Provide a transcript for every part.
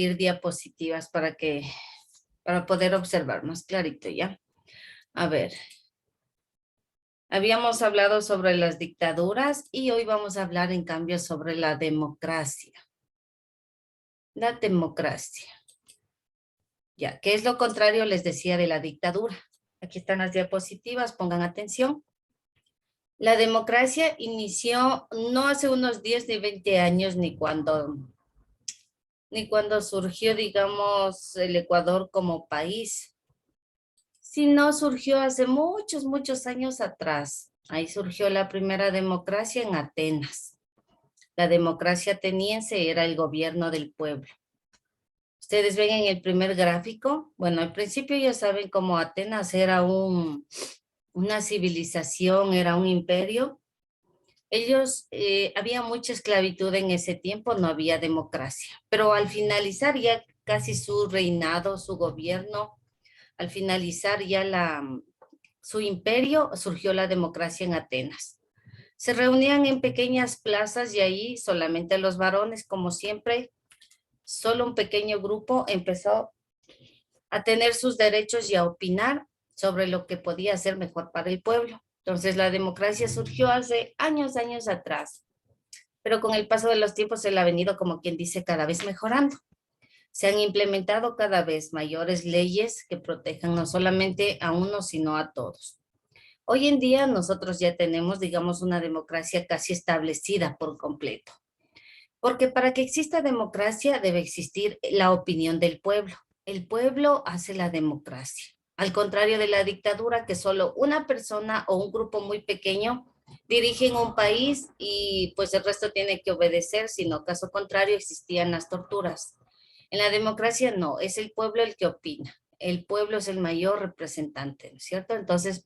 compartir diapositivas para poder observar más clarito, ¿ya? A ver. Habíamos hablado sobre las dictaduras y hoy vamos a hablar en cambio sobre la democracia. La democracia. Ya, ¿qué es lo contrario? Les decía de la dictadura. Aquí están las diapositivas, pongan atención. La democracia inició no hace unos 10 ni 20 años, ni cuando surgió, digamos, el Ecuador como país, sino surgió hace muchos, muchos años atrás. Ahí surgió la primera democracia en Atenas. La democracia ateniense era el gobierno del pueblo. Ustedes ven en el primer gráfico, bueno, al principio ya saben cómo Atenas era una civilización, era un imperio. Había mucha esclavitud en ese tiempo, no había democracia. Pero al finalizar ya casi su reinado, su gobierno, al finalizar ya su imperio, surgió la democracia en Atenas. Se reunían en pequeñas plazas y ahí solamente los varones, como siempre, solo un pequeño grupo empezó a tener sus derechos y a opinar sobre lo que podía ser mejor para el pueblo. Entonces la democracia surgió hace años, años atrás, pero con el paso de los tiempos se la ha venido, como quien dice, cada vez mejorando. Se han implementado cada vez mayores leyes que protejan no solamente a unos, sino a todos. Hoy en día nosotros ya tenemos, digamos, una democracia casi establecida por completo. Porque para que exista democracia debe existir la opinión del pueblo. El pueblo hace la democracia. Al contrario de la dictadura, que solo una persona o un grupo muy pequeño dirigen un país y pues el resto tiene que obedecer, sino caso contrario existían las torturas. En la democracia no, es el pueblo el que opina. El pueblo es el mayor representante, ¿no es cierto? Entonces,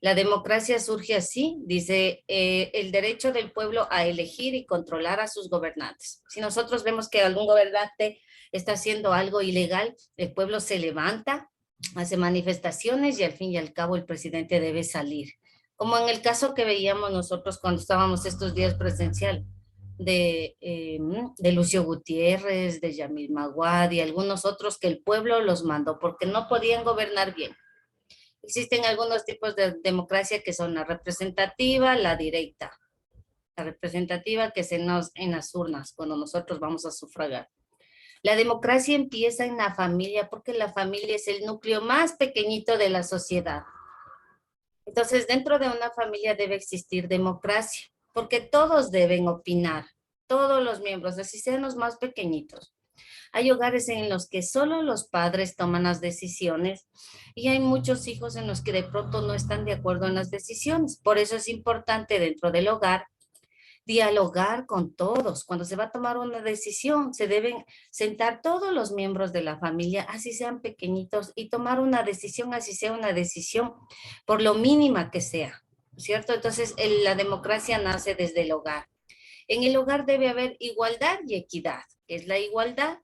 la democracia surge así, dice, el derecho del pueblo a elegir y controlar a sus gobernantes. Si nosotros vemos que algún gobernante está haciendo algo ilegal, el pueblo se levanta, hace manifestaciones y al fin y al cabo el presidente debe salir. Como en el caso que veíamos nosotros cuando estábamos estos días presencial de Lucio Gutiérrez, de Yamil Maguad y algunos otros que el pueblo los mandó porque no podían gobernar bien. Existen algunos tipos de democracia que son la representativa, la directa. La representativa que es en las urnas, cuando nosotros vamos a sufragar. La democracia empieza en la familia porque la familia es el núcleo más pequeñito de la sociedad. Entonces, dentro de una familia debe existir democracia, porque todos deben opinar, todos los miembros, así sean los más pequeñitos. Hay hogares en los que solo los padres toman las decisiones y hay muchos hijos en los que de pronto no están de acuerdo en las decisiones. Por eso es importante dentro del hogar dialogar con todos. Cuando se va a tomar una decisión, se deben sentar todos los miembros de la familia, así sean pequeñitos, y tomar una decisión, así sea una decisión, por lo mínima que sea, ¿cierto? Entonces, la democracia nace desde el hogar. En el hogar debe haber igualdad y equidad. ¿Qué es la igualdad?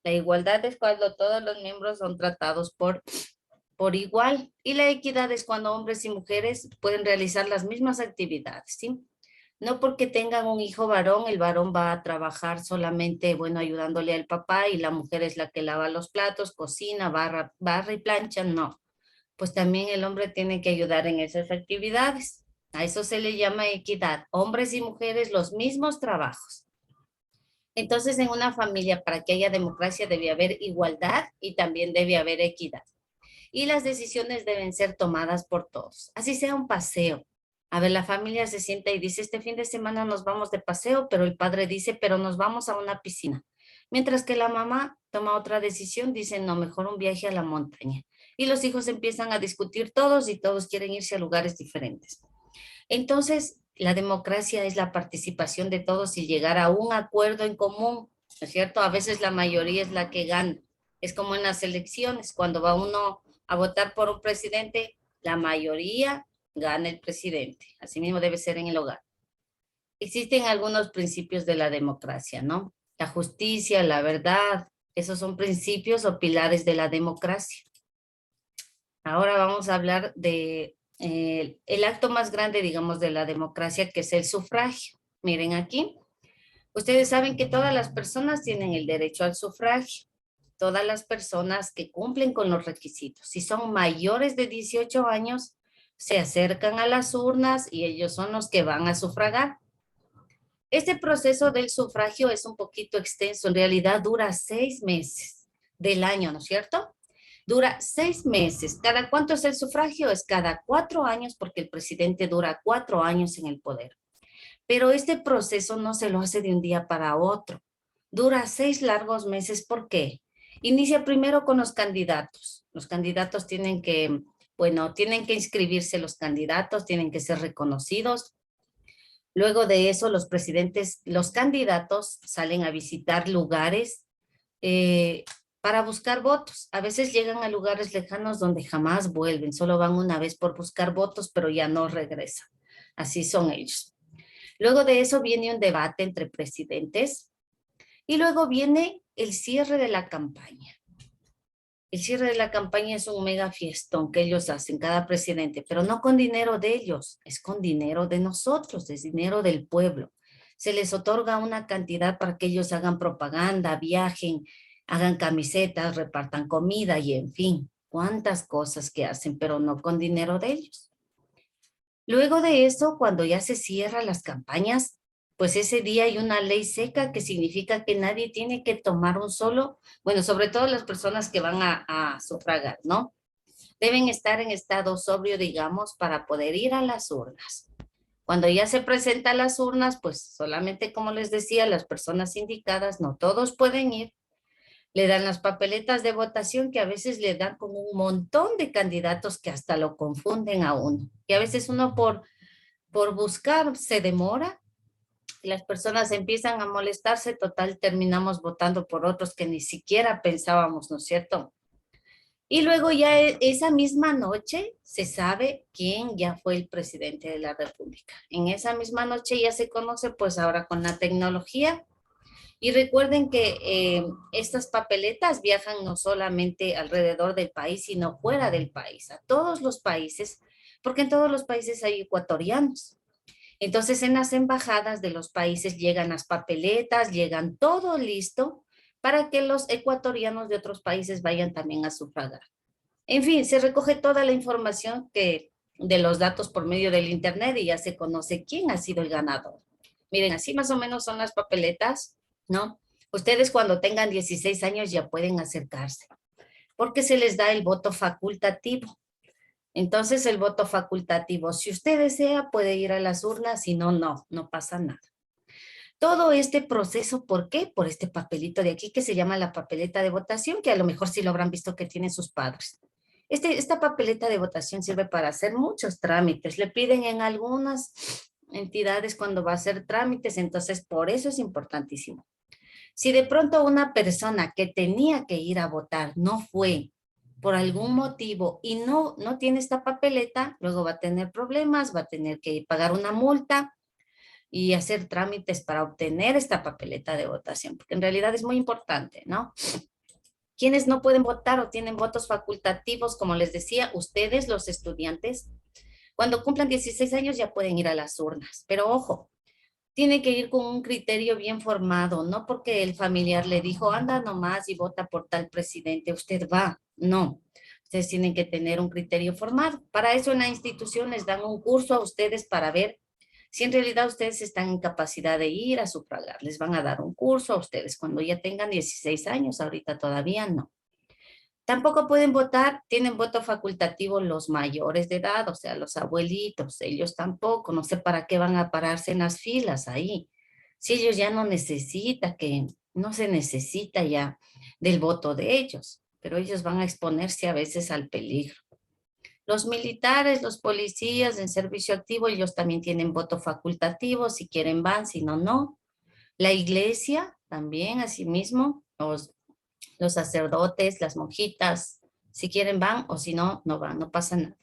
La igualdad es cuando todos los miembros son tratados por igual. Y la equidad es cuando hombres y mujeres pueden realizar las mismas actividades, ¿sí? No porque tengan un hijo varón, el varón va a trabajar solamente, bueno, ayudándole al papá y la mujer es la que lava los platos, cocina, barra y plancha, no. Pues también el hombre tiene que ayudar en esas actividades. A eso se le llama equidad. Hombres y mujeres los mismos trabajos. Entonces, en una familia, para que haya democracia, debe haber igualdad y también debe haber equidad. Y las decisiones deben ser tomadas por todos. Así sea un paseo. A ver, la familia se sienta y dice, este fin de semana nos vamos de paseo, pero el padre dice, pero nos vamos a una piscina. Mientras que la mamá toma otra decisión, dice, no, mejor un viaje a la montaña. Y los hijos empiezan a discutir todos y todos quieren irse a lugares diferentes. Entonces, la democracia es la participación de todos y llegar a un acuerdo en común, ¿no es cierto? A veces la mayoría es la que gana. Es como en las elecciones, cuando va uno a votar por un presidente, la mayoría gana el presidente. Así mismo debe ser en el hogar. Existen algunos principios de la democracia, ¿no? La justicia, la verdad, esos son principios o pilares de la democracia. Ahora vamos a hablar de el acto más grande, digamos, de la democracia, que es el sufragio. Miren aquí, Ustedes saben que todas las personas tienen el derecho al sufragio. Todas las personas que cumplen con los requisitos. Si son mayores de 18 años, se acercan a las urnas y ellos son los que van a sufragar. Este proceso del sufragio es un poquito extenso, en realidad dura 6 meses del año, ¿no es cierto? Dura 6 meses. ¿Cada cuánto es el sufragio? Es cada 4 años porque el presidente dura 4 años en el poder. Pero este proceso no se lo hace de un día para otro. Dura 6 largos meses. ¿Por qué? Inicia primero con los candidatos. Los candidatos tienen que, bueno, tienen que inscribirse los candidatos, tienen que ser reconocidos. Luego de eso, los presidentes, los candidatos salen a visitar lugares eh, para buscar votos. A veces llegan a lugares lejanos donde jamás vuelven, solo van una vez por buscar votos, pero ya no regresan. Así son ellos. Luego de eso viene un debate entre presidentes y luego viene el cierre de la campaña. El cierre de la campaña es un mega fiestón que ellos hacen, cada presidente, pero no con dinero de ellos, es con dinero de nosotros, es dinero del pueblo. Se les otorga una cantidad para que ellos hagan propaganda, viajen, hagan camisetas, repartan comida y en fin, cuántas cosas que hacen, pero no con dinero de ellos. Luego de eso, cuando ya se cierran las campañas, pues ese día hay una ley seca que significa que nadie tiene que tomar un solo, bueno, sobre todo las personas que van a sufragar, ¿no? Deben estar en estado sobrio, digamos, para poder ir a las urnas. Cuando ya se presentan las urnas, pues solamente, como les decía, las personas indicadas, no todos pueden ir, le dan las papeletas de votación que a veces le dan como un montón de candidatos que hasta lo confunden a uno. Y a veces uno por buscar se demora y las personas empiezan a molestarse, total terminamos votando por otros que ni siquiera pensábamos, ¿no es cierto? Y luego ya esa misma noche se sabe quién ya fue el presidente de la República. En esa misma noche ya se conoce, pues ahora con la tecnología. Y recuerden que estas papeletas viajan no solamente alrededor del país, sino fuera del país, a todos los países, porque en todos los países hay ecuatorianos. Entonces, en las embajadas de los países llegan las papeletas, llegan todo listo para que los ecuatorianos de otros países vayan también a sufragar. En fin, se recoge toda la información que de los datos por medio del internet y ya se conoce quién ha sido el ganador. Miren, así más o menos son las papeletas, ¿no? Ustedes cuando tengan 16 años ya pueden acercarse, porque se les da el voto facultativo. Entonces, el voto facultativo, si usted desea, puede ir a las urnas, si no, no pasa nada. Todo este proceso, ¿por qué? Por este papelito de aquí que se llama la papeleta de votación, que a lo mejor sí lo habrán visto que tienen sus padres. Esta papeleta de votación sirve para hacer muchos trámites. Le piden en algunas entidades cuando va a hacer trámites, entonces por eso es importantísimo. Si de pronto una persona que tenía que ir a votar no fue por algún motivo y no tiene esta papeleta, luego va a tener problemas, va a tener que pagar una multa y hacer trámites para obtener esta papeleta de votación, porque en realidad es muy importante, ¿no? Quienes no pueden votar o tienen votos facultativos, como les decía, ustedes, los estudiantes, cuando cumplan 16 años ya pueden ir a las urnas, pero ojo, tiene que ir con un criterio bien formado, no porque el familiar le dijo, anda nomás y vota por tal presidente, usted va, no. Ustedes tienen que tener un criterio formado. Para eso en la institución les dan un curso a ustedes para ver si en realidad ustedes están en capacidad de ir a sufragar. Les van a dar un curso a ustedes cuando ya tengan 16 años, ahorita todavía no. Tampoco pueden votar, tienen voto facultativo los mayores de edad, o sea, los abuelitos, ellos tampoco, no sé para qué van a pararse en las filas ahí. Si ellos ya no necesitan, que no se necesita ya del voto de ellos, pero ellos van a exponerse a veces al peligro. Los militares, los policías en servicio activo, ellos también tienen voto facultativo, si quieren van, si no, no. La iglesia también, asimismo, los sacerdotes, las monjitas, si quieren van o si no, no van, no pasa nada.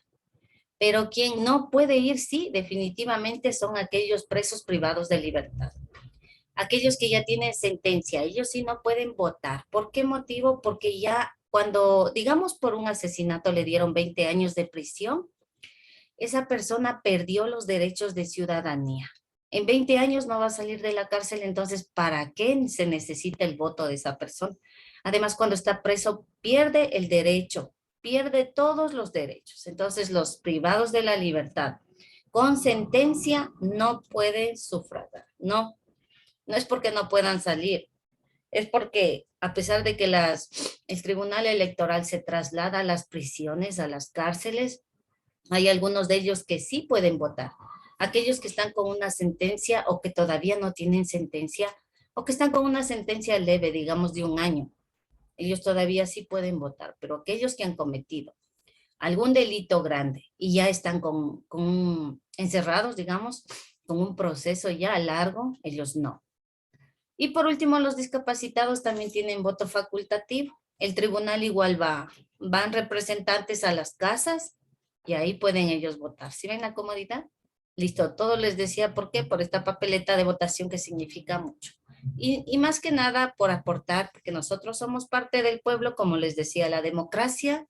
Pero quien no puede ir, sí, definitivamente son aquellos presos privados de libertad. Aquellos que ya tienen sentencia, ellos sí no pueden votar. ¿Por qué motivo? Porque ya cuando, digamos, por un asesinato le dieron 20 años de prisión, esa persona perdió los derechos de ciudadanía. En 20 años no va a salir de la cárcel, entonces, ¿para qué se necesita el voto de esa persona? Además, cuando está preso, pierde el derecho, pierde todos los derechos. Entonces, los privados de la libertad con sentencia no pueden sufragar. No, no es porque no puedan salir, es porque a pesar de que el Tribunal Electoral se traslada a las prisiones, a las cárceles, hay algunos de ellos que sí pueden votar. Aquellos que están con una sentencia o que todavía no tienen sentencia o que están con una sentencia leve, digamos de un año, ellos todavía sí pueden votar, pero aquellos que han cometido algún delito grande y ya están encerrados, digamos, con un proceso ya largo, ellos no. Y por último, los discapacitados también tienen voto facultativo. El tribunal igual van representantes a las casas y ahí pueden ellos votar. ¿Sí ven la comodidad? Listo, todo les decía por qué, por esta papeleta de votación que significa mucho. Y más que nada por aportar, porque nosotros somos parte del pueblo, como les decía, la democracia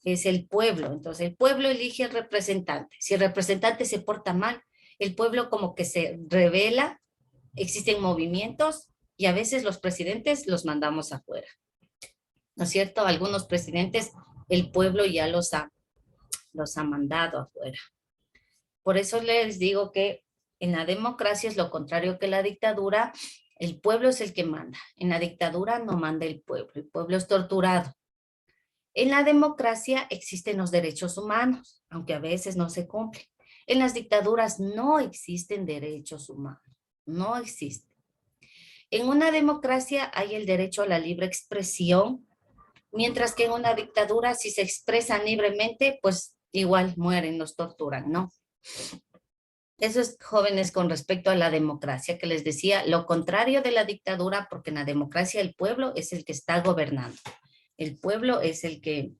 es el pueblo. Entonces, el pueblo elige al representante. Si el representante se porta mal, el pueblo como que se revela, existen movimientos y a veces los presidentes los mandamos afuera, ¿no es cierto? Algunos presidentes el pueblo ya los ha mandado afuera. Por eso les digo que en la democracia es lo contrario que la dictadura, el pueblo es el que manda. En la dictadura no manda el pueblo es torturado. En la democracia existen los derechos humanos, aunque a veces no se cumplen. En las dictaduras no existen derechos humanos, no existen. En una democracia hay el derecho a la libre expresión, mientras que en una dictadura, si se expresan libremente, pues igual mueren, los torturan, ¿no? Eso es, jóvenes, con respecto a la democracia, que les decía, lo contrario de la dictadura, porque en la democracia el pueblo es el que está gobernando. El pueblo es el que,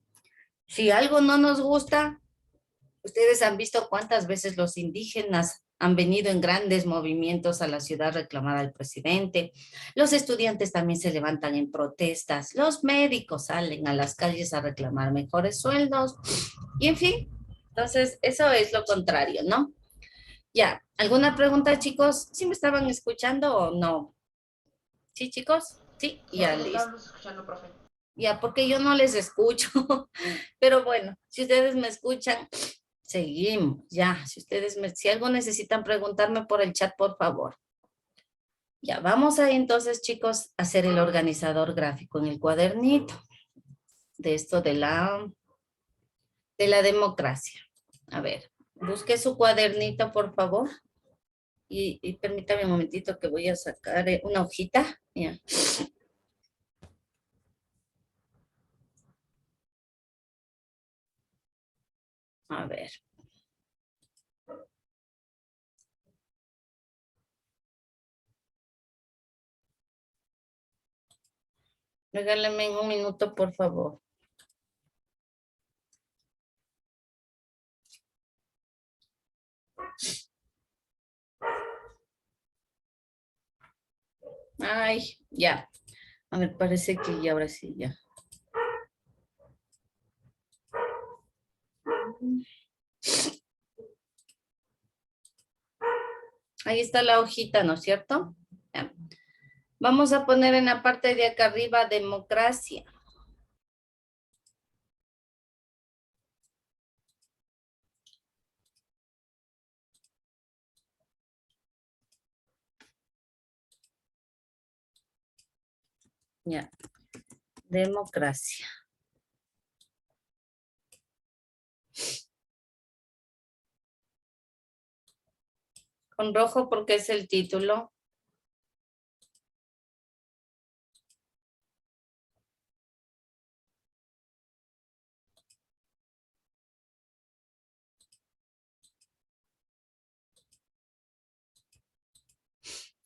si algo no nos gusta, ustedes han visto cuántas veces los indígenas han venido en grandes movimientos a la ciudad a reclamar al presidente. Los estudiantes también se levantan en protestas. Los médicos salen a las calles a reclamar mejores sueldos. Y en fin, entonces eso es lo contrario, ¿no? Ya, ¿alguna pregunta, chicos? ¿Sí me estaban escuchando o no? ¿Sí, chicos? Sí, Sí, ya te listo. estábamos escuchando, profe. Ya, porque yo no les escucho. Pero bueno, si ustedes me escuchan, seguimos, ya. Si algo necesitan preguntarme por el chat, por favor. Ya, vamos a entonces, chicos, a hacer el organizador gráfico en el cuadernito de esto de la democracia. A ver, busque su cuadernito, por favor. Y permítame un momentito que voy a sacar una hojita. Ya. A ver. Regálame un minuto, por favor. Ay, ya. A ver, parece que ya ahora sí, ya. Ahí está la hojita, ¿no es cierto? Ya. Vamos a poner en la parte de acá arriba democracia. Ya, democracia. Con rojo porque es el título.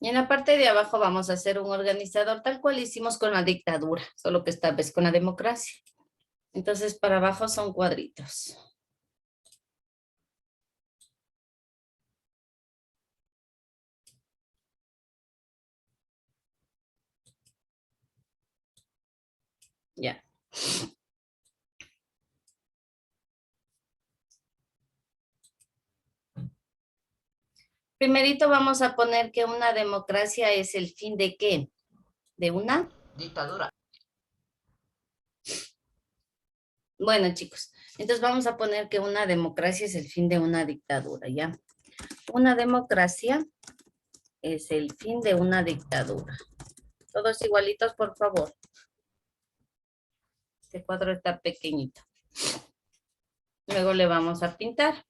Y en la parte de abajo vamos a hacer un organizador tal cual hicimos con la dictadura, solo que esta vez con la democracia. Entonces para abajo son cuadritos. Ya. Primerito vamos a poner que una democracia es el fin de ¿qué? ¿De una? Dictadura. Bueno, chicos, entonces vamos a poner que una democracia es el fin de una dictadura, ¿ya? Una democracia es el fin de una dictadura. Todos igualitos, por favor. Este cuadro está pequeñito. Luego le vamos a pintar.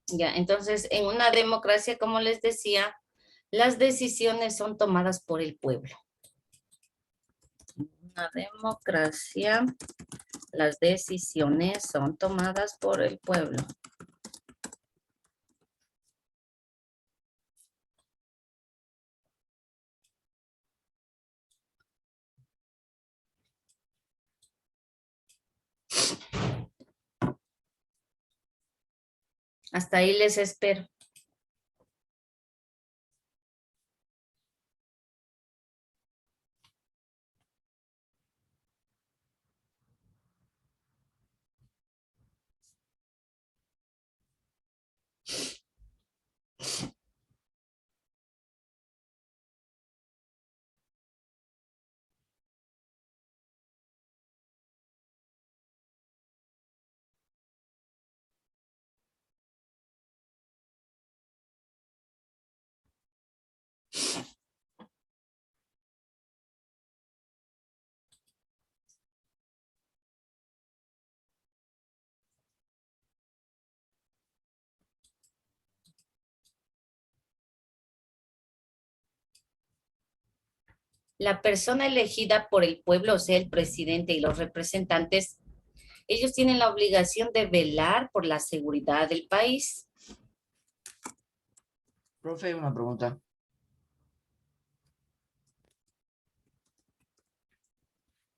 Ya, entonces en una democracia, como les decía, las decisiones son tomadas por el pueblo. Una democracia, las decisiones son tomadas por el pueblo. Hasta ahí les espero. La persona elegida por el pueblo, o sea, el presidente y los representantes, ellos tienen la obligación de velar por la seguridad del país. Profe, una pregunta.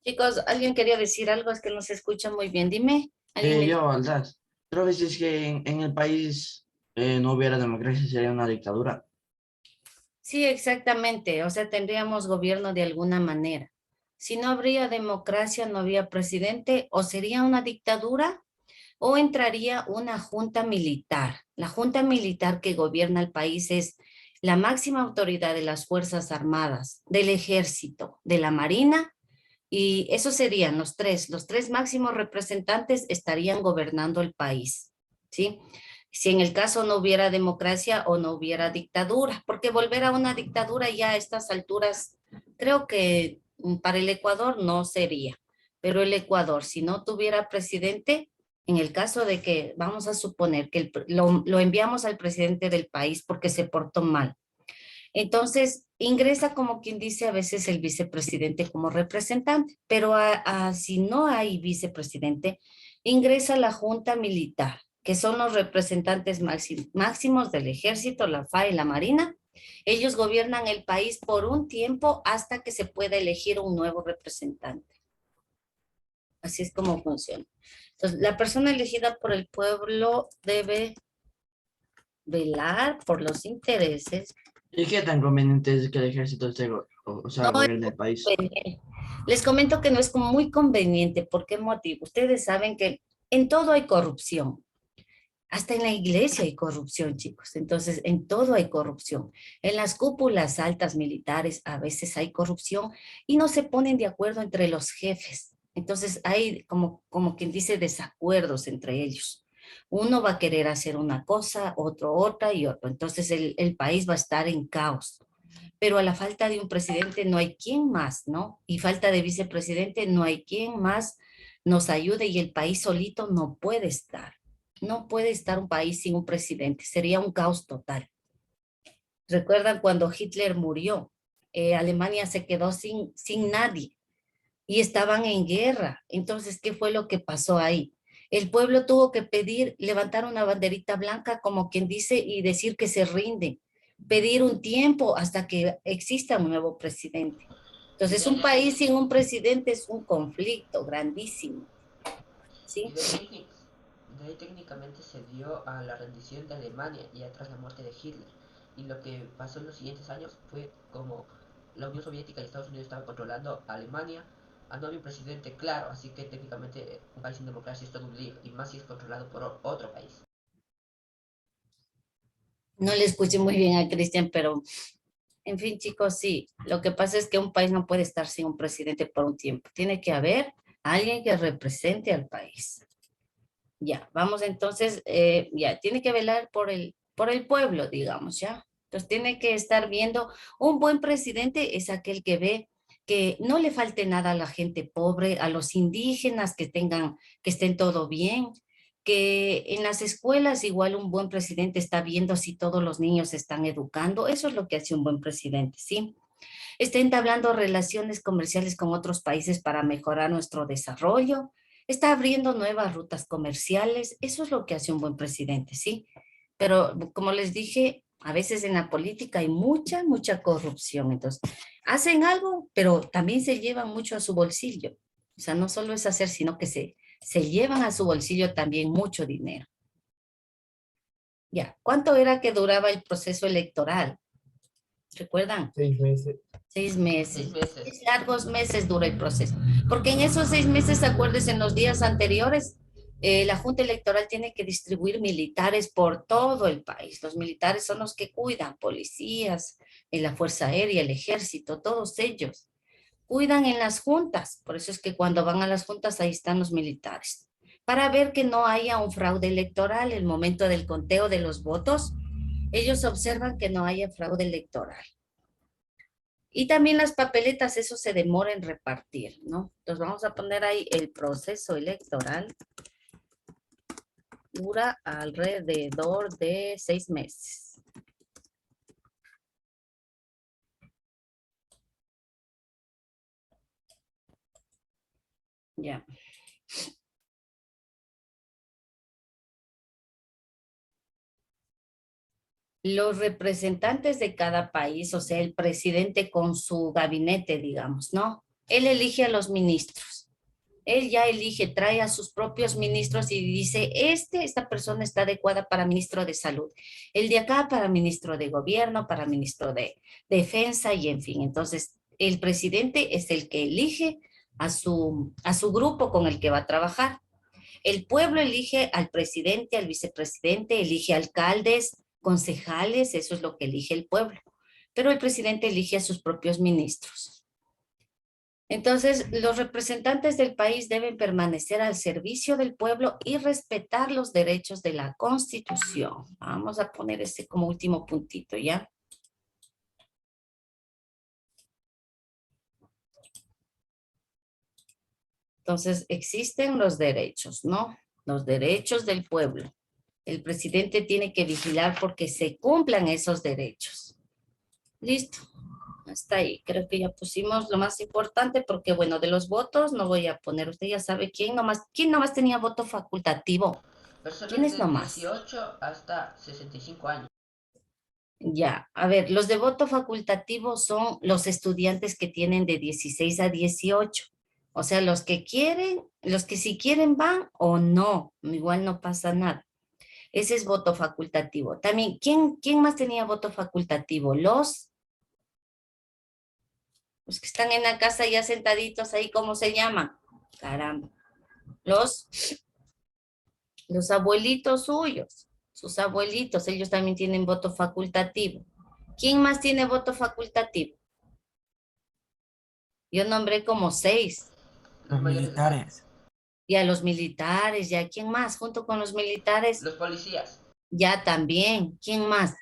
Chicos, ¿alguien quería decir algo? Es que no se escucha muy bien. Dime, ¿alguien me... Yo, Aldaz. Profe, si es que en el país no hubiera democracia, sería una dictadura. Sí, exactamente. O sea, tendríamos gobierno de alguna manera. Si no habría democracia, no habría presidente, o sería una dictadura, o entraría una junta militar. La junta militar que gobierna el país es la máxima autoridad de las Fuerzas Armadas, del Ejército, de la Marina, y esos serían los tres máximos representantes estarían gobernando el país, ¿sí? Si en el caso no hubiera democracia o no hubiera dictadura, porque volver a una dictadura ya a estas alturas, creo que para el Ecuador no sería, pero el Ecuador, si no tuviera presidente, en el caso de que, vamos a suponer que lo enviamos al presidente del país porque se portó mal, entonces, ingresa como quien dice a veces el vicepresidente como representante, pero si no hay vicepresidente, ingresa la Junta Militar, que son los representantes máximos del Ejército, la FARC y la Marina. Ellos gobiernan el país por un tiempo hasta que se pueda elegir un nuevo representante. Así es como funciona. Entonces, la persona elegida por el pueblo debe velar por los intereses. ¿Y qué tan conveniente es que el ejército esté, o sea, No gobierne el país? conveniente. Les comento que no es como muy conveniente. ¿Por qué motivo? Ustedes saben que en todo hay corrupción. Hasta en la iglesia hay corrupción, chicos. Entonces, en todo hay corrupción. En las cúpulas altas militares a veces hay corrupción y no se ponen de acuerdo entre los jefes. Entonces, hay como quien dice desacuerdos entre ellos. Uno va a querer hacer una cosa, otro otra y otro. Entonces, el país va a estar en caos, pero a la falta de un presidente no hay quien más, ¿no? Y falta de vicepresidente no hay quien más nos ayude y el país solito no puede estar. No puede estar un país sin un presidente, sería un caos total. ¿Recuerdan cuando Hitler murió? Alemania se quedó sin nadie y estaban en guerra. Entonces, ¿qué fue lo que pasó ahí? El pueblo tuvo que pedir, levantar una banderita blanca, como quien dice, y decir que se rinde, pedir un tiempo hasta que exista un nuevo presidente. Y Entonces, de un ahí, país sin un presidente es un conflicto grandísimo, y ¿sí? de ahí técnicamente se dio a la rendición de Alemania y tras la muerte de Hitler. Y lo que pasó en los siguientes años fue como la Unión Soviética y Estados Unidos estaban controlando a Alemania, no había un presidente claro, así que técnicamente un país sin democracia es todo un lío, y más si es controlado por otro país. No le escuché muy bien a Cristian, pero en fin, chicos, sí. Lo que pasa es que un país no puede estar sin un presidente por un tiempo. Tiene que haber alguien que represente al país. Ya, vamos entonces, ya, tiene que velar por el pueblo, digamos, ¿ya? Entonces tiene que estar viendo, un buen presidente es aquel que ve que no le falte nada a la gente pobre, a los indígenas que tengan, que estén todo bien, que en las escuelas igual un buen presidente está viendo si todos los niños se están educando, eso es lo que hace un buen presidente, ¿sí? Está entablando relaciones comerciales con otros países para mejorar nuestro desarrollo, está abriendo nuevas rutas comerciales, eso es lo que hace un buen presidente, ¿sí? Pero como les dije, a veces en la política hay mucha corrupción, entonces hacen algo, pero también se llevan mucho a su bolsillo. O sea, no solo es hacer, sino que se llevan a su bolsillo también mucho dinero. Ya, ¿cuánto era que duraba el proceso electoral? ¿Recuerdan? 6 meses. 6 meses. 6 meses. 6 largos meses dura el proceso. Porque en esos 6 meses, acuérdense, en los días anteriores, la Junta Electoral tiene que distribuir militares por todo el país. Los militares son los que cuidan, policías, la Fuerza Aérea, el Ejército, todos ellos. Cuidan en las juntas. Por eso es que cuando van a las juntas, ahí están los militares. Para ver que no haya un fraude electoral, el momento del conteo de los votos, ellos observan que no haya fraude electoral. Y también las papeletas, eso se demora en repartir, ¿no? Entonces vamos a poner ahí el proceso electoral. Dura alrededor de 6 meses. Ya. Los representantes de cada país, o sea, el presidente con su gabinete, digamos, ¿no? Él elige a los ministros. Él ya elige, trae a sus propios ministros y dice, esta persona está adecuada para ministro de salud. El de acá para ministro de gobierno, para ministro de defensa y en fin. Entonces, el presidente es el que elige a su grupo con el que va a trabajar. El pueblo elige al presidente, al vicepresidente, elige alcaldes, concejales, eso es lo que elige el pueblo. Pero el presidente elige a sus propios ministros. Entonces, los representantes del país deben permanecer al servicio del pueblo y respetar los derechos de la Constitución. Vamos a poner este como último puntito, ¿ya? Entonces, existen los derechos, ¿no? Los derechos del pueblo. El presidente tiene que vigilar porque se cumplan esos derechos. Listo. Hasta ahí. Creo que ya pusimos lo más importante porque, bueno, de los votos no voy a poner. Usted ya sabe quién nomás tenía voto facultativo. ¿Quién Personas es de nomás? 18 hasta 65 años. Ya, a ver, los de voto facultativo son los estudiantes que tienen de 16 a 18. O sea, los que quieren, los que si quieren van o no, igual no pasa nada. Ese es voto facultativo. También, ¿quién más tenía voto facultativo? Los que están en la casa ya sentaditos ahí, ¿cómo se llaman? Caramba. Los, los abuelitos suyos, sus abuelitos, ellos también tienen voto facultativo. ¿Quién más tiene voto facultativo? Yo nombré como 6. Los Los mayores de edad. militares. Y a los militares, ya, ¿quién más? Junto con los militares, Los policías. ya también. ¿Quién más?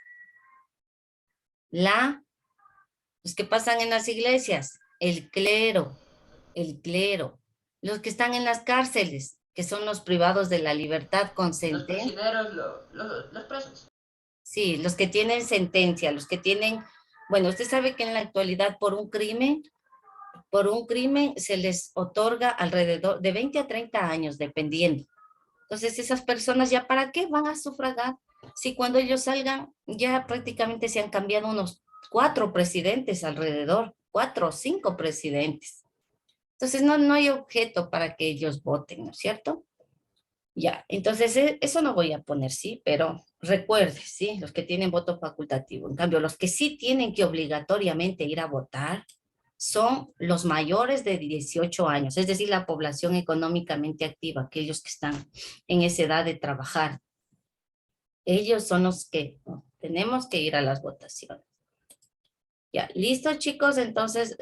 Los que pasan en las iglesias, el clero. Los que están en las cárceles, que son los privados de la libertad con Los sentencia. prisioneros, los presos. Sí, los que tienen sentencia, los que tienen, bueno, usted sabe que en la actualidad por un crimen se les otorga alrededor de 20 a 30 años, dependiendo. Entonces, esas personas ya para qué van a sufragar si cuando ellos salgan ya prácticamente se han cambiado unos 4 presidentes alrededor, 4 o 5 presidentes. Entonces, no hay objeto para que ellos voten, ¿no es cierto? Ya, entonces eso no voy a poner, sí, pero recuerde, sí, los que tienen voto facultativo. En cambio, los que sí tienen que obligatoriamente ir a votar son los mayores de 18 años, es decir, la población económicamente activa, aquellos que están en esa edad de trabajar. Ellos son los que tenemos que ir a las votaciones. Ya, listo, chicos, entonces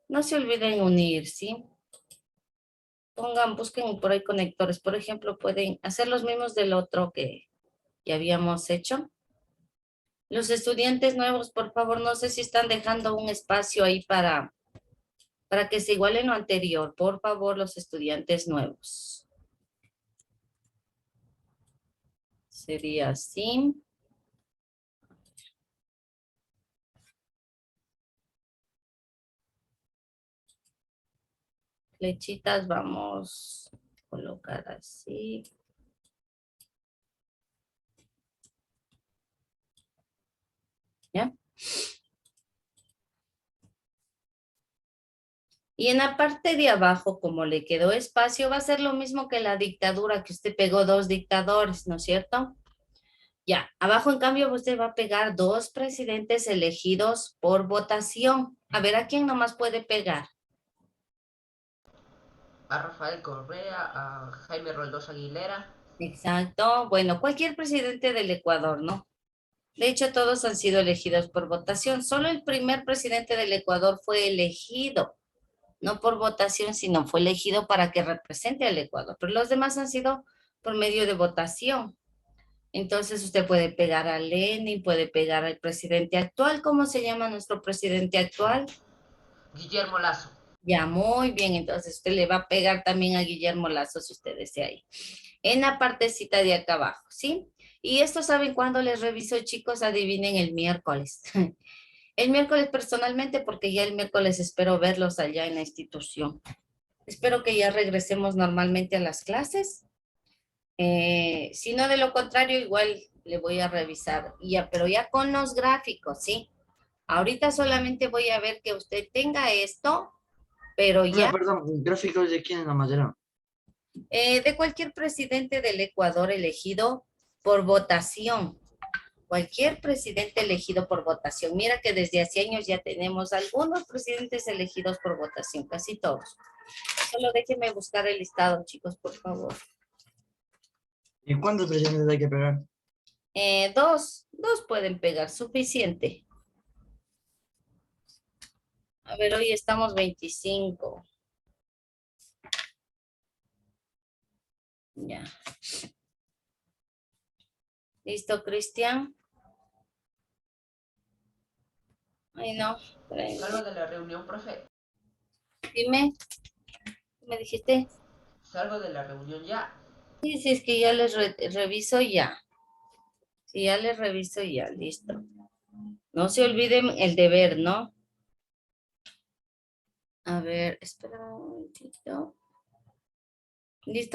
no se olviden unir, ¿sí? Busquen por ahí conectores. Por ejemplo, pueden hacer los mismos del otro que habíamos hecho. Los estudiantes nuevos, por favor, no sé si están dejando un espacio ahí para que se igualen lo anterior. Por favor, los estudiantes nuevos. Sería así. Flechitas vamos a colocar así. ¿Ya? Y en la parte de abajo, como le quedó espacio, va a ser lo mismo que la dictadura, que usted pegó 2 dictadores, ¿no es cierto? Ya, abajo en cambio usted va a pegar 2 presidentes elegidos por votación. A ver, ¿a quién nomás puede pegar? A Rafael Correa, a Jaime Roldós Aguilera. Exacto. Bueno, cualquier presidente del Ecuador, ¿no? De hecho, todos han sido elegidos por votación. Solo el primer presidente del Ecuador fue elegido, no por votación, sino fue elegido para que represente al Ecuador. Pero los demás han sido por medio de votación. Entonces usted puede pegar a Lenin, puede pegar al presidente actual. ¿Cómo se llama nuestro presidente actual? Guillermo Lazo. Ya, muy bien. Entonces usted le va a pegar también a Guillermo Lazo si usted desea ahí. En la partecita de acá abajo, ¿sí? Y esto, ¿saben cuándo les reviso, chicos? Adivinen, el miércoles. El miércoles personalmente, porque ya el miércoles espero verlos allá en la institución. Espero que ya regresemos normalmente a las clases. Si no, de lo contrario, igual le voy a revisar. Ya, pero ya con los gráficos, ¿sí? Ahorita solamente voy a ver que usted tenga esto, pero No, ya perdón, gráficos de quién nomás era. de cualquier presidente del Ecuador elegido por votación. Cualquier presidente elegido por votación. Mira que desde hace años ya tenemos algunos presidentes elegidos por votación, casi todos. Solo déjenme buscar el listado, chicos, por favor. ¿Y cuántos presidentes hay que pegar? Dos pueden pegar, suficiente. A ver, hoy estamos 25. Ya. ¿Listo, Cristian? Ay, no. Salgo de la reunión, profe. Dime, ¿qué me dijiste? Salgo de la reunión ya. Sí, sí, es que ya les reviso ya. Sí, ya les reviso ya, listo. No se olviden el deber, ¿no? A ver, espera un momentito. Listo.